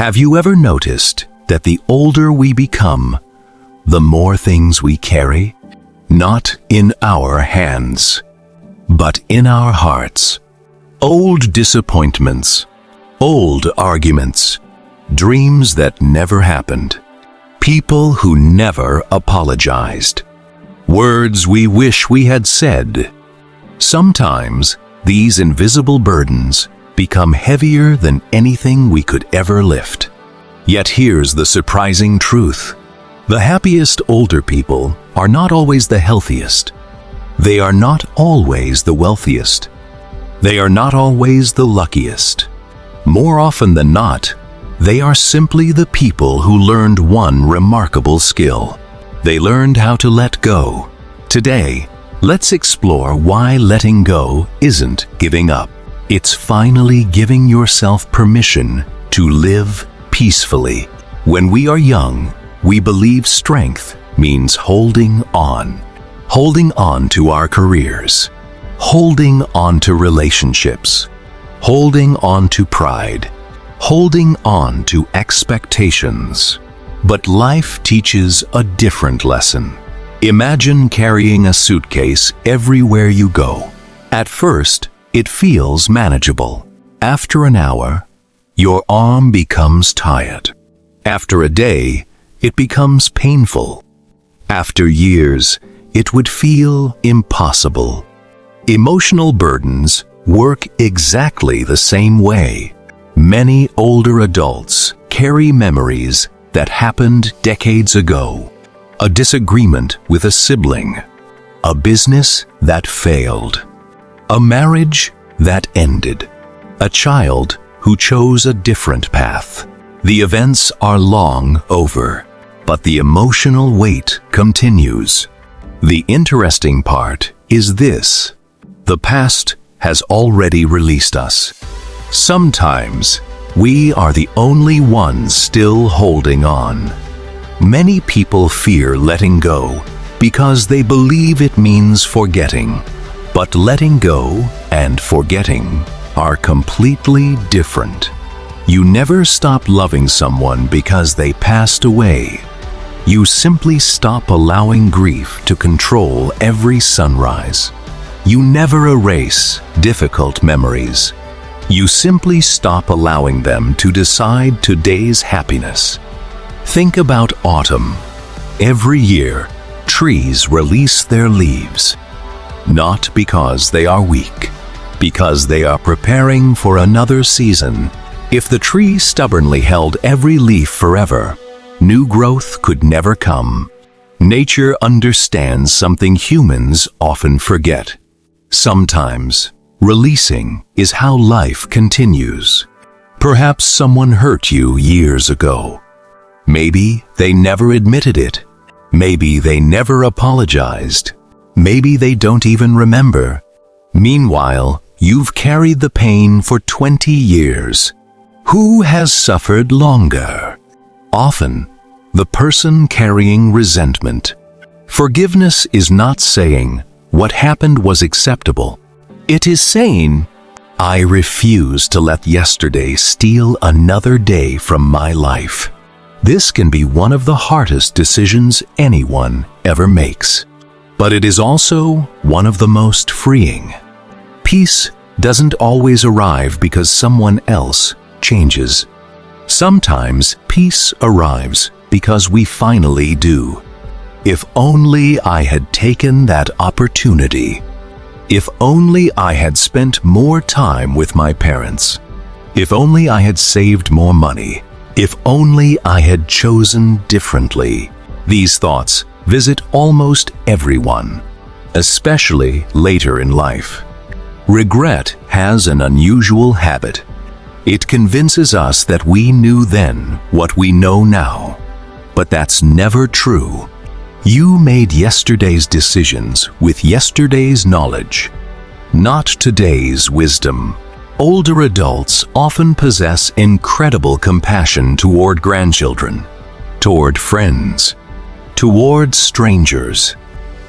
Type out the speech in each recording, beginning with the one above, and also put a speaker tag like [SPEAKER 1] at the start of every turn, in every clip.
[SPEAKER 1] Have you ever noticed that the older we become, the more things we carry? Not in our hands, but in our hearts. Old disappointments, old arguments, dreams that never happened, people who never apologized, words we wish we had said. Sometimes these invisible burdens become heavier than anything we could ever lift. Yet here's the surprising truth. The happiest older people are not always the healthiest. They are not always the wealthiest. They are not always the luckiest. More often than not, they are simply the people who learned one remarkable skill. They learned how to let go. Today, let's explore why letting go isn't giving up. It's finally giving yourself permission to live peacefully. When we are young, we believe strength means holding on to our careers, holding on to relationships, holding on to pride, holding on to expectations. But life teaches a different lesson. Imagine carrying a suitcase everywhere you go. At first, it feels manageable. After an hour, your arm becomes tired. After a day, it becomes painful. After years, it would feel impossible. Emotional burdens work exactly the same way. Many older adults carry memories that happened decades ago. A disagreement with a sibling, a business that failed, a marriage that ended, a child who chose a different path. The events are long over, but the emotional weight continues. The interesting part is this: the past has already released us. Sometimes we are the only ones still holding on. Many people fear letting go because they believe it means forgetting. But letting go and forgetting are completely different. You never stop loving someone because they passed away. You simply stop allowing grief to control every sunrise. You never erase difficult memories. You simply stop allowing them to decide today's happiness. Think about autumn. Every year, trees release their leaves. Not because they are weak, because they are preparing for another season. If the tree stubbornly held every leaf forever, new growth could never come. Nature understands something humans often forget. Sometimes, releasing is how life continues. Perhaps someone hurt you years ago. Maybe they never admitted it. Maybe they never apologized. Maybe they don't even remember. Meanwhile, you've carried the pain for 20 years. Who has suffered longer? Often, the person carrying resentment. Forgiveness is not saying, "What happened was acceptable." It is saying, "I refuse to let yesterday steal another day from my life." This can be one of the hardest decisions anyone ever makes. But it is also one of the most freeing. Peace doesn't always arrive because someone else changes. Sometimes peace arrives because we finally do. If only I had taken that opportunity. If only I had spent more time with my parents. If only I had saved more money. If only I had chosen differently. These thoughts visit almost everyone, especially later in life. Regret has an unusual habit. It convinces us that we knew then what we know now. But that's never true. You made yesterday's decisions with yesterday's knowledge, not today's wisdom. Older adults often possess incredible compassion toward grandchildren, toward friends, toward strangers.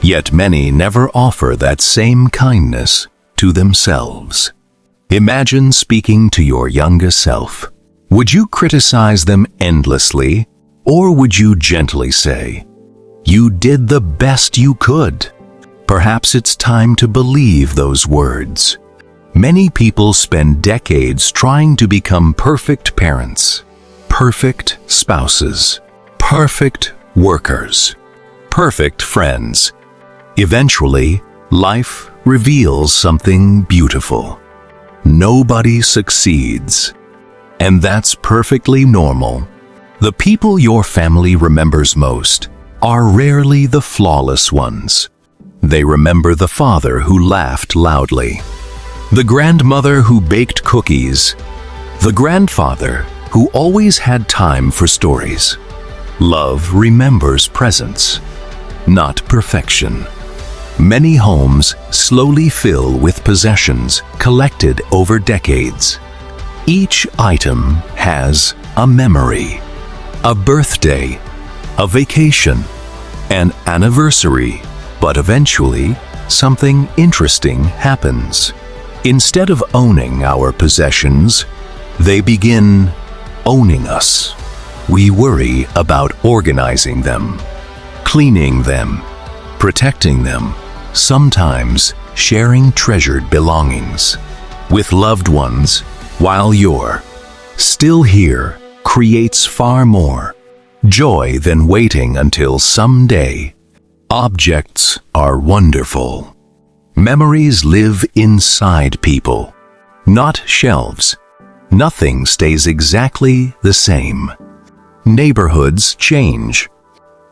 [SPEAKER 1] Yet many never offer that same kindness to themselves. Imagine speaking to your younger self. Would you criticize them endlessly, or would you gently say, "You did the best you could"? Perhaps it's time to believe those words. Many people spend decades trying to become perfect parents, perfect spouses, perfect workers, perfect friends. Eventually, life reveals something beautiful. Nobody succeeds. And that's perfectly normal. The people your family remembers most are rarely the flawless ones. They remember the father who laughed loudly, the grandmother who baked cookies, the grandfather who always had time for stories. Love remembers presence, not perfection. Many homes slowly fill with possessions collected over decades. Each item has a memory, a birthday, a vacation, an anniversary. But eventually, something interesting happens. Instead of owning our possessions, they begin owning us. We worry about organizing them, cleaning them, protecting them, sometimes sharing treasured belongings with loved ones. While you're still here, creates far more joy than waiting until someday. Objects are wonderful. Memories live inside people, not shelves. Nothing stays exactly the same. Neighborhoods change.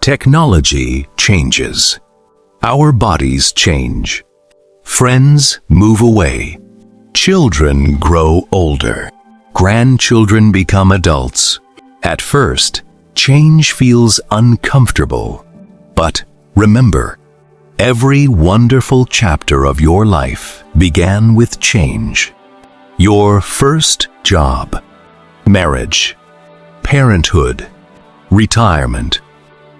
[SPEAKER 1] Technology changes. Our bodies change. Friends move away. Children grow older. Grandchildren become adults. At first, change feels uncomfortable. But remember, every wonderful chapter of your life began with change. Your first job, marriage, parenthood, retirement.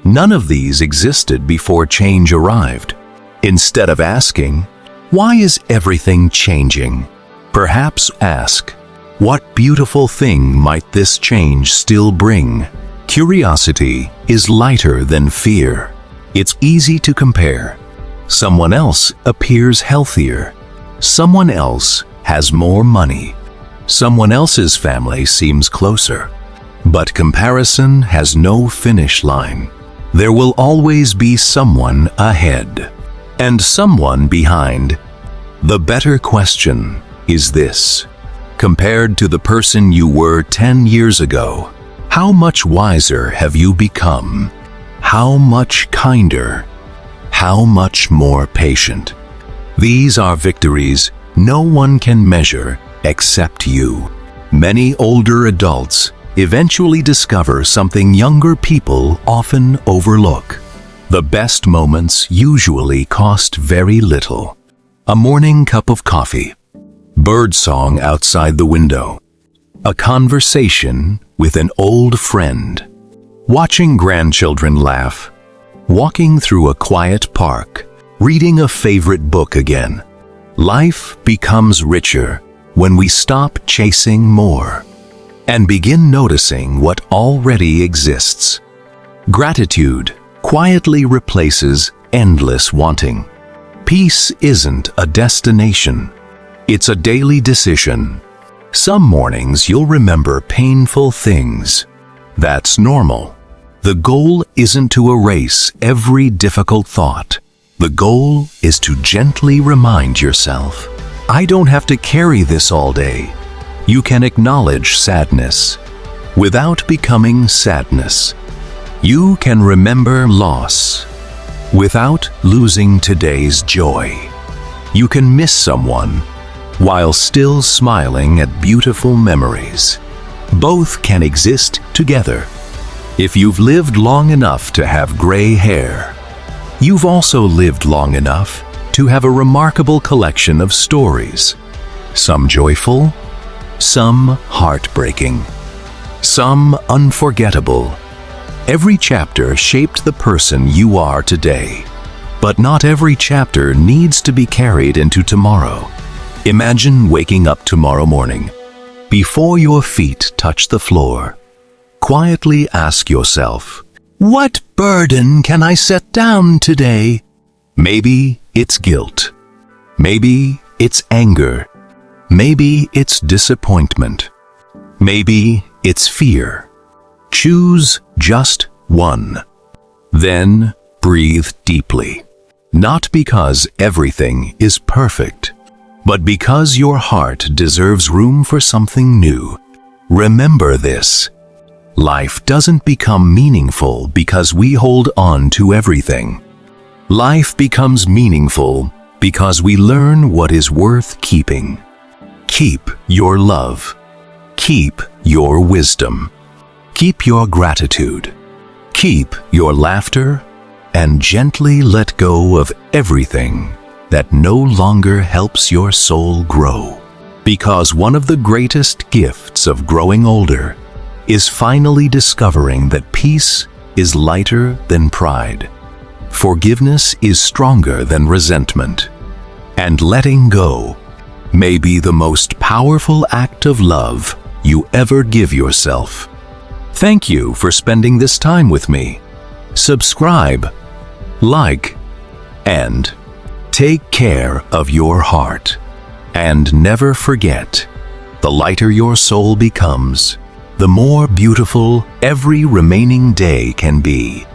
[SPEAKER 1] None of these existed before change arrived. Instead of asking, "Why is everything changing?" perhaps ask, "What beautiful thing might this change still bring?" Curiosity is lighter than fear. It's easy to compare. Someone else appears healthier. Someone else has more money. Someone else's family seems closer. But comparison has no finish line. There will always be someone ahead and someone behind. The better question is this: compared to the person you were 10 years ago, how much wiser have you become? How much kinder? How much more patient? These are victories no one can measure except you. Many older adults eventually discover something younger people often overlook. The best moments usually cost very little. A morning cup of coffee, birdsong outside the window, a conversation with an old friend, watching grandchildren laugh, walking through a quiet park, reading a favorite book again. Life becomes richer when we stop chasing more and begin noticing what already exists. Gratitude quietly replaces endless wanting. Peace isn't a destination. It's a daily decision. Some mornings you'll remember painful things. That's normal. The goal isn't to erase every difficult thought. The goal is to gently remind yourself, "I don't have to carry this all day." You can acknowledge sadness without becoming sadness. You can remember loss without losing today's joy. You can miss someone while still smiling at beautiful memories. Both can exist together. If you've lived long enough to have gray hair, you've also lived long enough to have a remarkable collection of stories. Some joyful, some heartbreaking, some unforgettable. Every chapter shaped the person you are today. But not every chapter needs to be carried into tomorrow. Imagine waking up tomorrow morning, Before your feet touch the floor, quietly ask yourself, what burden can I set down today? Maybe it's guilt. Maybe it's anger. Maybe it's disappointment. Maybe it's fear. Choose just one. Then breathe deeply. Not because everything is perfect, but because your heart deserves room for something new. Remember this. Life doesn't become meaningful because we hold on to everything. Life becomes meaningful because we learn what is worth keeping. Keep your love. Keep your wisdom. Keep your gratitude. Keep your laughter, and gently let go of everything that no longer helps your soul grow. Because one of the greatest gifts of growing older is finally discovering that peace is lighter than pride. Forgiveness is stronger than resentment. And letting go may be the most powerful act of love you ever give yourself. Thank you for spending this time with me. Subscribe, like, and take care of your heart. And never forget, the lighter your soul becomes, the more beautiful every remaining day can be.